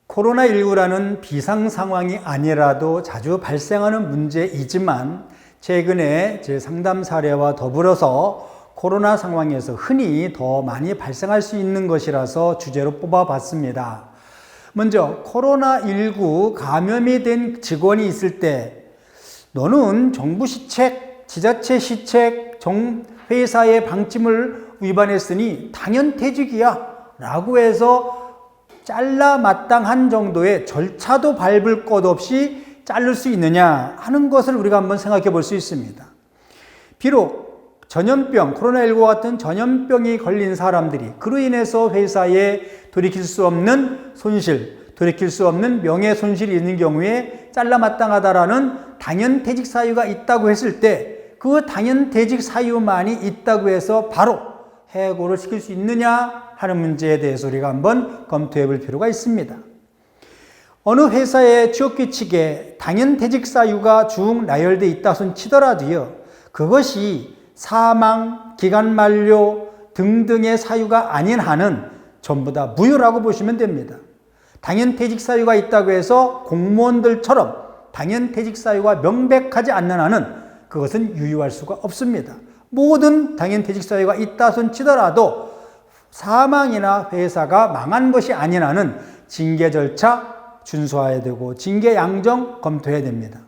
코로나19라는 비상 상황이 아니라도 자주 발생하는 문제이지만 최근에 제 상담 사례와 더불어서 코로나 상황에서 흔히 더 많이 발생할 수 있는 것이라서 주제로 뽑아봤습니다. 먼저 코로나19 감염이 된 직원이 있을 때 너는 정부 시책, 지자체 시책, 회사의 방침을 위반했으니 당연 퇴직이야 라고 해서 잘라 마땅한 정도의 절차도 밟을 것 없이 자를 수 있느냐 하는 것을 우리가 한번 생각해 볼 수 있습니다. 비록 전염병, 코로나19 같은 전염병이 걸린 사람들이 그로 인해서 회사에 돌이킬 수 없는 손실, 돌이킬 수 없는 명예손실이 있는 경우에 잘라 마땅하다라는 당연퇴직 사유가 있다고 했을 때 그 당연퇴직 사유만이 있다고 해서 바로 해고를 시킬 수 있느냐 하는 문제에 대해서 우리가 한번 검토해 볼 필요가 있습니다. 어느 회사의 취업규칙에 당연퇴직 사유가 쭉 나열되어 있다손 치더라도요, 그것이 사망, 기간 만료 등등의 사유가 아닌 한은 전부 다 무효라고 보시면 됩니다. 당연퇴직 사유가 있다고 해서 공무원들처럼 당연퇴직 사유가 명백하지 않는 한은 그것은 유효할 수가 없습니다. 모든 당연퇴직 사유가 있다손 치더라도 사망이나 회사가 망한 것이 아닌 한은 징계 절차 준수해야 되고 징계 양정 검토해야 됩니다.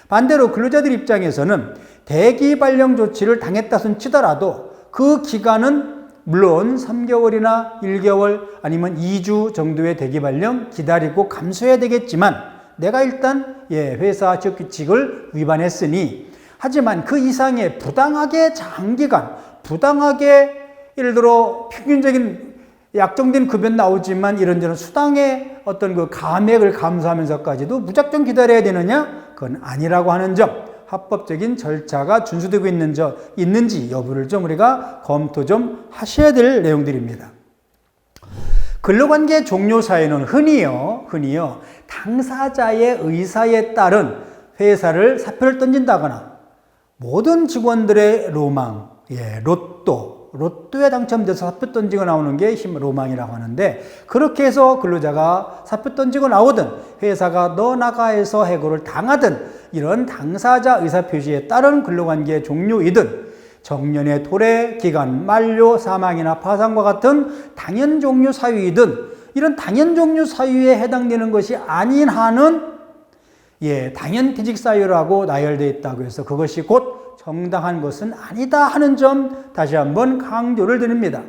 반대로 근로자들 입장에서는 대기 발령 조치를 당했다손 치더라도 그 기간은 물론 3개월이나 1개월 아니면 2주 정도의 대기 발령 기다리고 감수해야 되겠지만 내가 일단 회사 취업규칙을 위반했으니 하지만 그 이상의 부당하게 장기간, 부당하게 예를 들어 평균적인 약정된 급여는 나오지만 이런저런 수당의 어떤 그 감액을 감수하면서까지도 무작정 기다려야 되느냐? 그건 아니라고 하는 점, 합법적인 절차가 준수되고 있는지 여부를 좀 우리가 검토 좀 하셔야 될 내용들입니다. 근로관계 종료 사유는 흔히요, 당사자의 의사에 따른 회사를 사표를 던진다거나 모든 직원들의 로망, 로또에 당첨돼서 사표 던지고 나오는 게 로망이라고 하는데 그렇게 해서 근로자가 사표 던지고 나오든 회사가 너 나가해서 해고를 당하든 이런 당사자 의사표시에 따른 근로관계 종료이든 정년의 도래, 기간 만료, 사망이나 파산과 같은 당연 종료 사유이든 이런 당연 종료 사유에 해당되는 것이 아닌 한은 당연퇴직 사유라고 나열되어 있다고 해서 그것이 곧 정당한 것은 아니다 하는 점 다시 한번 강조를 드립니다.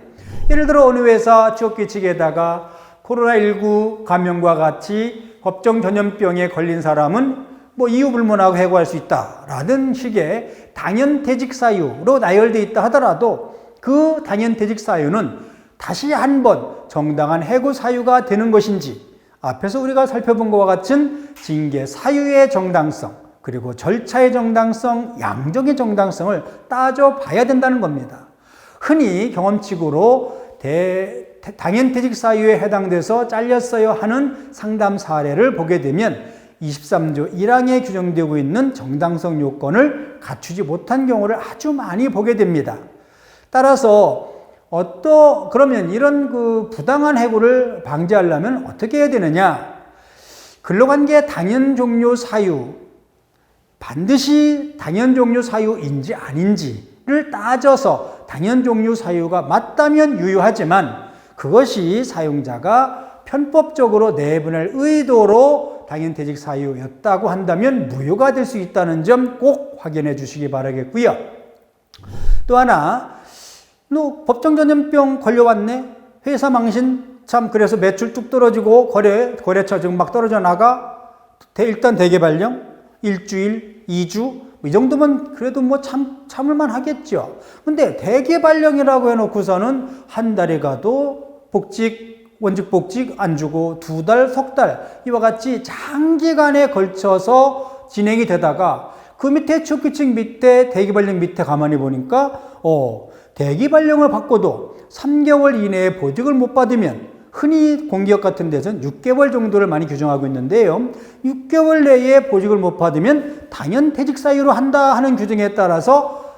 예를 들어 어느 회사 취업규칙에다가 코로나19 감염과 같이 법정 전염병에 걸린 사람은 이유 불문하고 해고할 수 있다라는 식의 당연퇴직 사유로 나열되어 있다 하더라도 그 당연퇴직 사유는 다시 한번 정당한 해고 사유가 되는 것인지 앞에서 우리가 살펴본 것과 같은 징계 사유의 정당성, 그리고 절차의 정당성, 양정의 정당성을 따져봐야 된다는 겁니다. 흔히 경험칙으로 당연퇴직 사유에 해당돼서 잘렸어요 하는 상담 사례를 보게 되면 23조 1항에 규정되고 있는 정당성 요건을 갖추지 못한 경우를 아주 많이 보게 됩니다. 따라서 그러면 이런 부당한 해고를 방지하려면 어떻게 해야 되느냐? 근로관계 당연 종료 사유, 반드시 당연 종료 사유인지 아닌지를 따져서 당연 종료 사유가 맞다면 유효하지만 그것이 사용자가 편법적으로 내보낼 의도로 당연퇴직 사유였다고 한다면 무효가 될 수 있다는 점 꼭 확인해 주시기 바라겠고요. 또 하나, 너 법정 전염병 걸려왔네? 회사 망신, 그래서 매출 뚝 떨어지고 거래처 지금 막 떨어져 나가? 일단 대기 발령? 일주일, 2주? 이 정도면 그래도 참을만 하겠죠. 근데 대기 발령이라고 해놓고서는 한 달이 가도 원직 복직 안 주고 2달, 석 달, 이와 같이 장기간에 걸쳐서 진행이 되다가 그 밑에 취업규칙 밑에 대기 발령 밑에 가만히 보니까 대기 발령을 받고도 3개월 이내에 보직을 못 받으면 흔히 공기업 같은 데서는 6개월 정도를 많이 규정하고 있는데요. 6개월 내에 보직을 못 받으면 당연 퇴직 사유로 한다 하는 규정에 따라서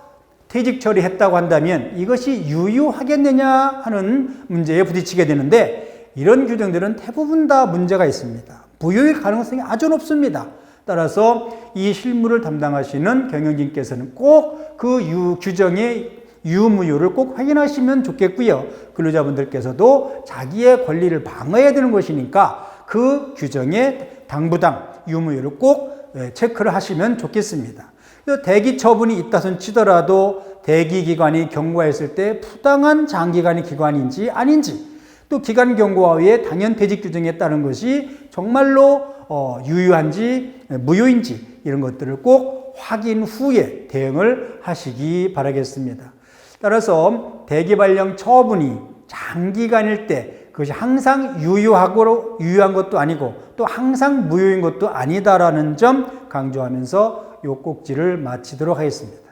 퇴직 처리했다고 한다면 이것이 유효하겠느냐 하는 문제에 부딪히게 되는데, 이런 규정들은 대부분 다 문제가 있습니다. 무효의 가능성이 아주 높습니다. 따라서 이 실무를 담당하시는 경영진께서는 꼭 그 규정의 유무효를 꼭 확인하시면 좋겠고요. 근로자분들께서도 자기의 권리를 방어해야 되는 것이니까 그 규정의 당부당 유무효를 꼭 체크를 하시면 좋겠습니다. 대기 처분이 있다 손 치더라도 대기 기간이 경과했을 때 부당한 장기간의 기간인지 아닌지, 또 기간 경과 후에 당연 퇴직 규정에 따른 것이 정말로 유효한지 무효인지 이런 것들을 꼭 확인 후에 대응을 하시기 바라겠습니다. 따라서 대기 발령 처분이 장기간일 때 그것이 항상 유효한 것도 아니고 또 항상 무효인 것도 아니다라는 점 강조하면서 요 꼭지를 마치도록 하겠습니다.